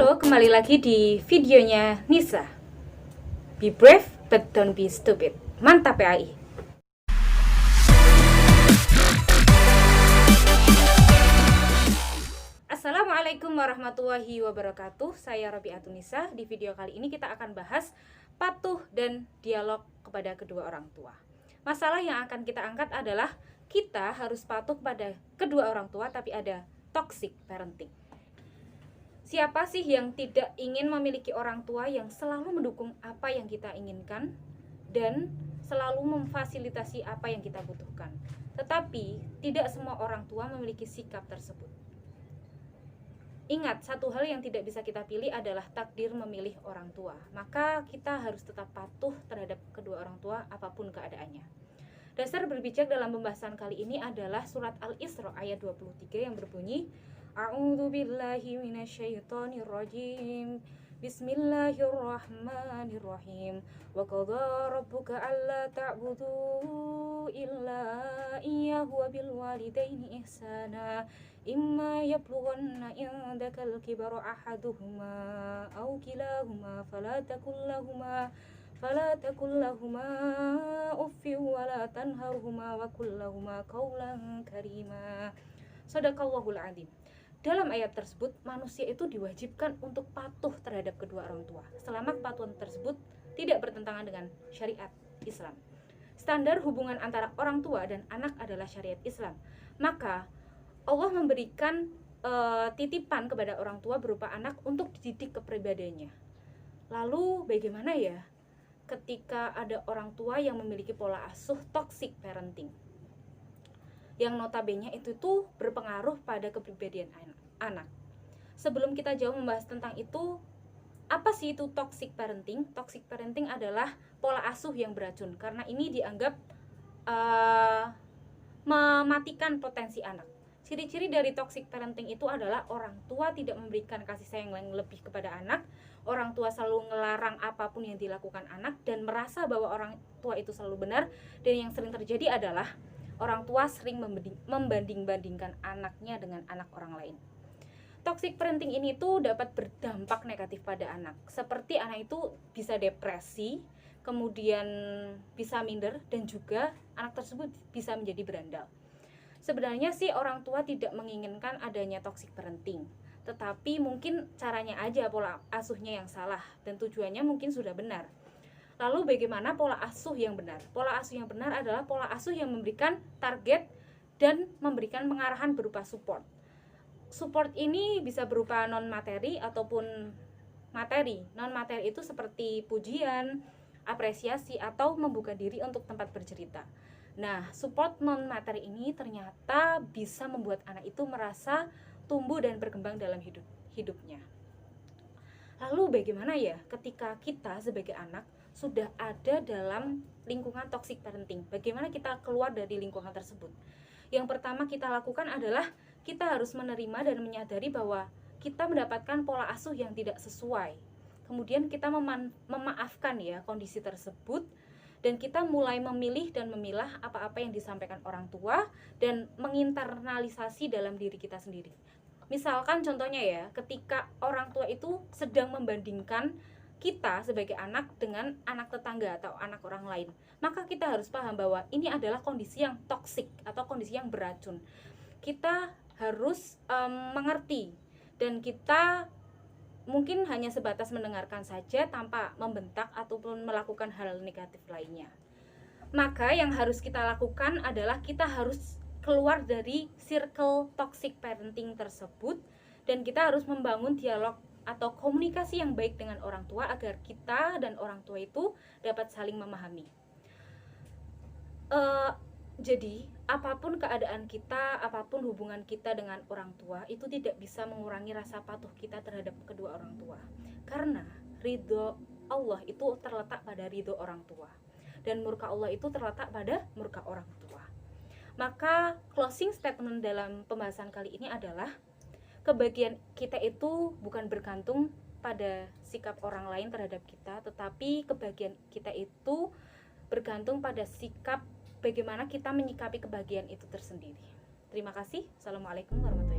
Halo, kembali lagi di videonya Nisa. Be brave but don't be stupid. Mantap ya, AI. Assalamualaikum warahmatullahi wabarakatuh. Saya Robiatun Nisa. Di video kali ini kita akan bahas patuh dan dialog kepada kedua orang tua. Masalah yang akan kita angkat adalah kita harus patuh kepada kedua orang tua, tapi ada toxic parenting. Siapa sih yang tidak ingin memiliki orang tua yang selalu mendukung apa yang kita inginkan dan selalu memfasilitasi apa yang kita butuhkan? Tetapi tidak semua orang tua memiliki sikap tersebut. Ingat, satu hal yang tidak bisa kita pilih adalah takdir memilih orang tua. Maka kita harus tetap patuh terhadap kedua orang tua apapun keadaannya. Dasar berbicara dalam pembahasan kali ini adalah surat Al-Isra ayat 23 yang berbunyi, A'udzu billahi minasyaitonir rajim. Bismillahirrahmanirrahim. Wa qadha rabbuka alla ta'budu illa iyyahu wa bil walidaini ihsana. Imma yablughanna indakal kibara ahaduhuma aw kilahuma fala takul lahuma uffin wa la tanharhuma wa qul lahuma qawlan karima. Shadaqallahul adzim. Dalam ayat tersebut, manusia itu diwajibkan untuk patuh terhadap kedua orang tua selama kepatuhan tersebut tidak bertentangan dengan syariat Islam. Standar hubungan antara orang tua dan anak adalah syariat Islam. Maka Allah memberikan titipan kepada orang tua berupa anak untuk dididik kepribadiannya. Lalu bagaimana ya ketika ada orang tua yang memiliki pola asuh toxic parenting, yang notabene itu tuh berpengaruh pada kepribadian anak. Sebelum kita jauh membahas tentang itu, apa sih itu toxic parenting? Toxic parenting adalah pola asuh yang beracun, karena ini dianggap mematikan potensi anak. Ciri-ciri dari toxic parenting itu adalah orang tua tidak memberikan kasih sayang yang lebih kepada anak, orang tua selalu ngelarang apapun yang dilakukan anak, dan merasa bahwa orang tua itu selalu benar. Dan yang sering terjadi adalah orang tua sering membanding-bandingkan anaknya dengan anak orang lain. Toxic parenting ini tuh dapat berdampak negatif pada anak. Seperti anak itu bisa depresi, kemudian bisa minder, dan juga anak tersebut bisa menjadi berandal. Sebenarnya sih orang tua tidak menginginkan adanya toxic parenting, tetapi mungkin caranya aja pola asuhnya yang salah dan tujuannya mungkin sudah benar. Lalu bagaimana pola asuh yang benar? Pola asuh yang benar adalah pola asuh yang memberikan target dan memberikan pengarahan berupa support. Support ini bisa berupa non-materi ataupun materi. Non-materi itu seperti pujian, apresiasi, atau membuka diri untuk tempat bercerita. Nah, support non-materi ini ternyata bisa membuat anak itu merasa tumbuh dan berkembang dalam hidupnya. Lalu bagaimana ya ketika kita sebagai anak sudah ada dalam lingkungan toxic parenting? Bagaimana kita keluar dari lingkungan tersebut? Yang pertama kita lakukan adalah kita harus menerima dan menyadari bahwa kita mendapatkan pola asuh yang tidak sesuai. Kemudian kita memaafkan ya kondisi tersebut, dan kita mulai memilih dan memilah apa-apa yang disampaikan orang tua dan menginternalisasi dalam diri kita sendiri. Misalkan contohnya ya, ketika orang tua itu sedang membandingkan kita sebagai anak dengan anak tetangga atau anak orang lain, maka kita harus paham bahwa ini adalah kondisi yang toksik atau kondisi yang beracun. Kita harus mengerti, dan kita mungkin hanya sebatas mendengarkan saja tanpa membentak ataupun melakukan hal negatif lainnya. Maka yang harus kita lakukan adalah kita harus keluar dari circle toxic parenting tersebut, dan kita harus membangun dialog atau komunikasi yang baik dengan orang tua agar kita dan orang tua itu dapat saling memahami. Jadi apapun keadaan kita, apapun hubungan kita dengan orang tua, itu tidak bisa mengurangi rasa patuh kita terhadap kedua orang tua. Karena ridho Allah itu terletak pada ridho orang tua, dan murka Allah itu terletak pada murka orang tua. Maka closing statement dalam pembahasan kali ini adalah kebahagiaan kita itu bukan bergantung pada sikap orang lain terhadap kita, tetapi kebahagiaan kita itu bergantung pada sikap bagaimana kita menyikapi kebahagiaan itu tersendiri. Terima kasih. Assalamualaikum warahmatullahi wabarakatuh.